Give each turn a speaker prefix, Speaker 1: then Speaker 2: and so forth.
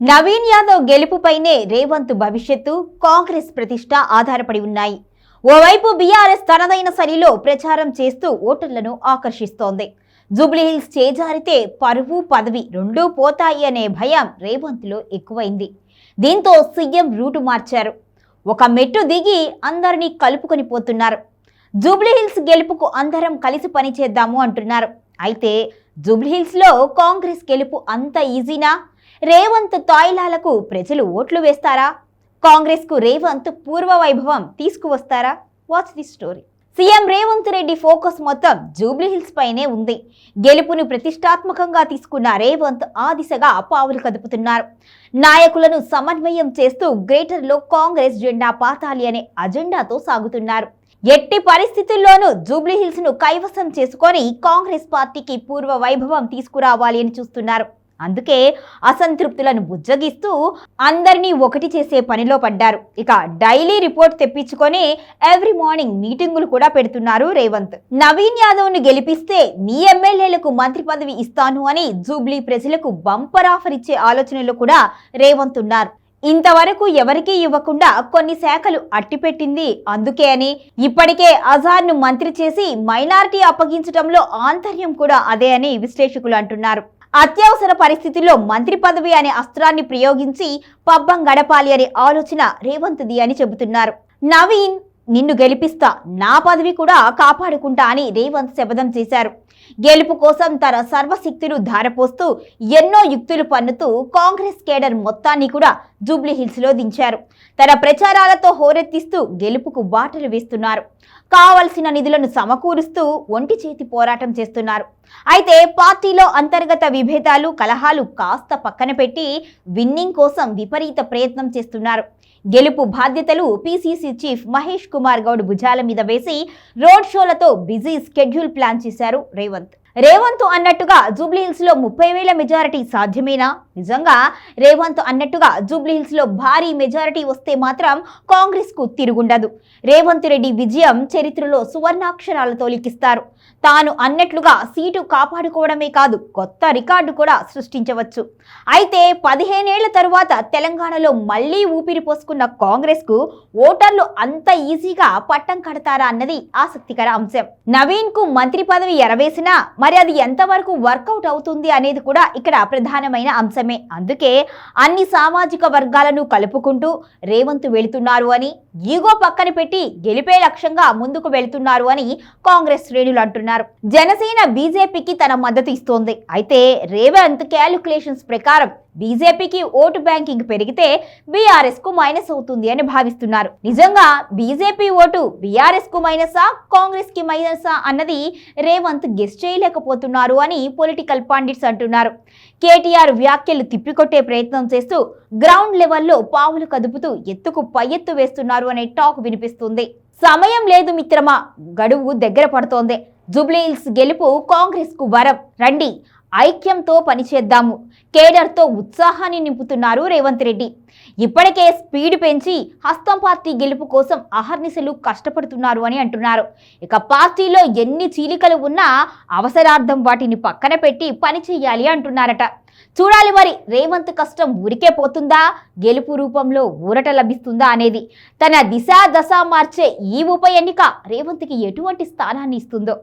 Speaker 1: నవీన్ యాదవ్ గెలుపుపైనే రేవంత్ భవిష్యత్తు, కాంగ్రెస్ ప్రతిష్ట ఆధారపడి ఉన్నాయి. ఓవైపు బీఆర్ఎస్ తనదైన శైలిలో ప్రచారం చేస్తూ ఓటర్లను ఆకర్షిస్తోంది. జూబ్లీహిల్స్ చేజారితే పరువు, పదవి రెండూ పోతాయి అనే భయం రేవంత్లో ఎక్కువైంది. దీంతో సీఎం రూటు మార్చారు. ఒక మెట్టు దిగి అందరినీ కలుపుకొని పోతున్నారు. జూబ్లీహిల్స్ గెలుపుకు అందరం కలిసి పనిచేద్దాము అంటున్నారు. అయితే జూబ్లీహిల్స్లో కాంగ్రెస్ గెలుపు అంత ఈజీనా? రేవంత్ తాయిలాలకు ప్రజలు ఓట్లు వేస్తారా? కాంగ్రెస్ కు రేవంత్ పూర్వ వైభవం తీసుకువస్తారా? Watch the story. CM Revanth Reddy focus మొత్తం జూబ్లీహిల్స్ పైనే ఉంది. గెలుపును ప్రతిష్టాత్మకంగా తీసుకున్న రేవంత్ ఆ దిశగా పావులు కదుపుతున్నారు. నాయకులను సమన్వయం చేస్తూ గ్రేటర్లో కాంగ్రెస్ జెండా పాతాలి అనే అజెండాతో సాగుతున్నారు. ఎట్టి పరిస్థితుల్లోనూ జూబ్లీహిల్స్ ను కైవసం చేసుకొని కాంగ్రెస్ పార్టీకి పూర్వ వైభవం తీసుకురావాలి అని చూస్తున్నారు. అందుకే అసంతృప్తులను బుజ్జగిస్తూ అందరినీ ఒకటి చేసే పనిలో పడ్డారు. ఇక డైలీ రిపోర్ట్ తెప్పించుకొని ఎవ్రీ మార్నింగ్ మీటింగులు కూడా పెడుతున్నారు రేవంత్. నవీన్ యాదవ్ ను గెలిపిస్తే మీ ఎమ్మెల్యేలకు మంత్రి పదవి ఇస్తాను అని జూబ్లీ ప్రజలకు బంపర్ ఆఫర్ ఇచ్చే ఆలోచనలో కూడా రేవంత్ ఉన్నారు. ఇంతవరకు ఎవరికీ ఇవ్వకుండా కొన్ని శాఖలు అట్టిపెట్టింది అందుకే అని, ఇప్పటికే అజార్ ను మంత్రి చేసి మైనారిటీ అప్పగించడంలో ఆంతర్యం కూడా అదే అని విశ్లేషకులు అంటున్నారు. అత్యవసర పరిస్థితుల్లో మంత్రి పదవి అనే అస్త్రాన్ని ప్రయోగించి పబ్బం గడపాలి అనే ఆలోచన రేవంత్ది అని చెబుతున్నారు. నవీన్ నిన్ను గెలిపిస్తా, నా పదవి కూడా కాపాడుకుంటా అని రేవంత్ శపథం చేశారు. గెలుపు కోసం తన సర్వశక్తులు ధారపోస్తూ ఎన్నో యుక్తులు పన్నుతూ కాంగ్రెస్ కేడర్ మొత్తాన్ని కూడా జూబ్లీహిల్స్ లో దించారు. తన ప్రచారాలతో హోరెత్తిస్తూ గెలుపుకు బాటలు వేస్తున్నారు. కావలసిన నిధులను సమకూరుస్తూ ఒంటి చేతి పోరాటం చేస్తున్నారు. అయితే పార్టీలో అంతర్గత విభేదాలు, కలహాలు కాస్త పక్కన పెట్టి విన్నింగ్ కోసం విపరీత ప్రయత్నం చేస్తున్నారు. గెలుపు బాధ్యతలు పీసీసీ చీఫ్ మహేష్ కుమార్ గౌడ్ భుజాల మీద వేసి రోడ్ షోలతో బిజీ స్కెడ్యూల్ ప్లాన్ చేశారు రేవంత్. రేవంత్ అన్నట్టుగా జూబ్లీహిల్స్ లో 30,000 మెజారిటీ సాధ్యమేనా? నిజంగా రేవంత్ అన్నట్టుగా జూబ్లీహిల్స్ లో భారీ మెజారిటీ వస్తే మాత్రం కాంగ్రెస్ కు తిరుగుండదు. రేవంత్ రెడ్డి విజయం చరిత్రలో సువర్ణాక్షరాలతో లిఖిస్తారు. తాను అన్నట్లుగా సీటు కాపాడుకోవడమే కాదు, కొత్త రికార్డు కూడా సృష్టించవచ్చు. అయితే 15 ఏళ్ల తరువాత తెలంగాణలో మళ్లీ ఊపిరి పోసుకున్న కాంగ్రెస్ కు ఓటర్లు అంత ఈజీగా పట్టం కడతారా అన్నది ఆసక్తికర అంశం. నవీన్ కు మంత్రి పదవి ఎరవేసినా మరి అది ఎంతవరకు వర్కౌట్ అవుతుంది అనేది కూడా ఇక్కడ ప్రధానమైన అంశమే. అందుకే అన్ని సామాజిక వర్గాలను కలుపుకుంటూ రేవంత్ వెళుతున్నారు అని, ఈగో పక్కన పెట్టి గెలిపే లక్ష్యంగా ముందుకు వెళ్తున్నారు అని కాంగ్రెస్ శ్రేణులు అంటున్నారు. జనసేన బీజేపీకి తన మద్దతు ఇస్తోంది. అయితే రేవంత్ క్యాలిక్యులేషన్స్ ప్రకారం బీజేపీకి ఓటు బ్యాంకింగ్ పెరిగితే బీఆర్ఎస్ కు మైనస్ అవుతుంది అని భావిస్తున్నారు. నిజంగా బీజేపీ ఓటు బీఆర్ఎస్ కు మైనసా, కాంగ్రెస్ కి మైనసా అన్నది రేవంత్ గెస్ చేయలేకపోతున్నారు అని పొలిటికల్ పండిట్స్ అంటున్నారు. కేటీఆర్ వ్యాఖ్యలు తిప్పికొట్టే ప్రయత్నం చేస్తూ గ్రౌండ్ లెవెల్లో పావులు కదుపుతూ ఎత్తుకు పై ఎత్తు వేస్తున్నారు అనే టాక్ వినిపిస్తుంది. సమయం లేదు మిత్రమా, గడువు దగ్గర పడుతోంది. జూబ్లీహిల్స్ గెలుపు కాంగ్రెస్ కు వరం, రండి ఐక్యంతో పనిచేద్దాము, కేడర్తో ఉత్సాహాన్ని నింపుతున్నారు రేవంత్ రెడ్డి. ఇప్పటికే స్పీడ్ పెంచి హస్తం పార్టీ గెలుపు కోసం అహర్నిశలు కష్టపడుతున్నారు అని అంటున్నారు. ఇక పార్టీలో ఎన్ని చీలికలు ఉన్నా అవసరార్థం వాటిని పక్కన పెట్టి పని చేయాలి అంటున్నారట. చూడాలి మరి రేవంత్ కష్టం ఊరికే పోతుందా, గెలుపు రూపంలో ఊరట లభిస్తుందా అనేది. తన దిశ దశ మార్చే ఈ ఉప ఎన్నిక రేవంత్కి ఎటువంటి స్థానాన్ని ఇస్తుందో.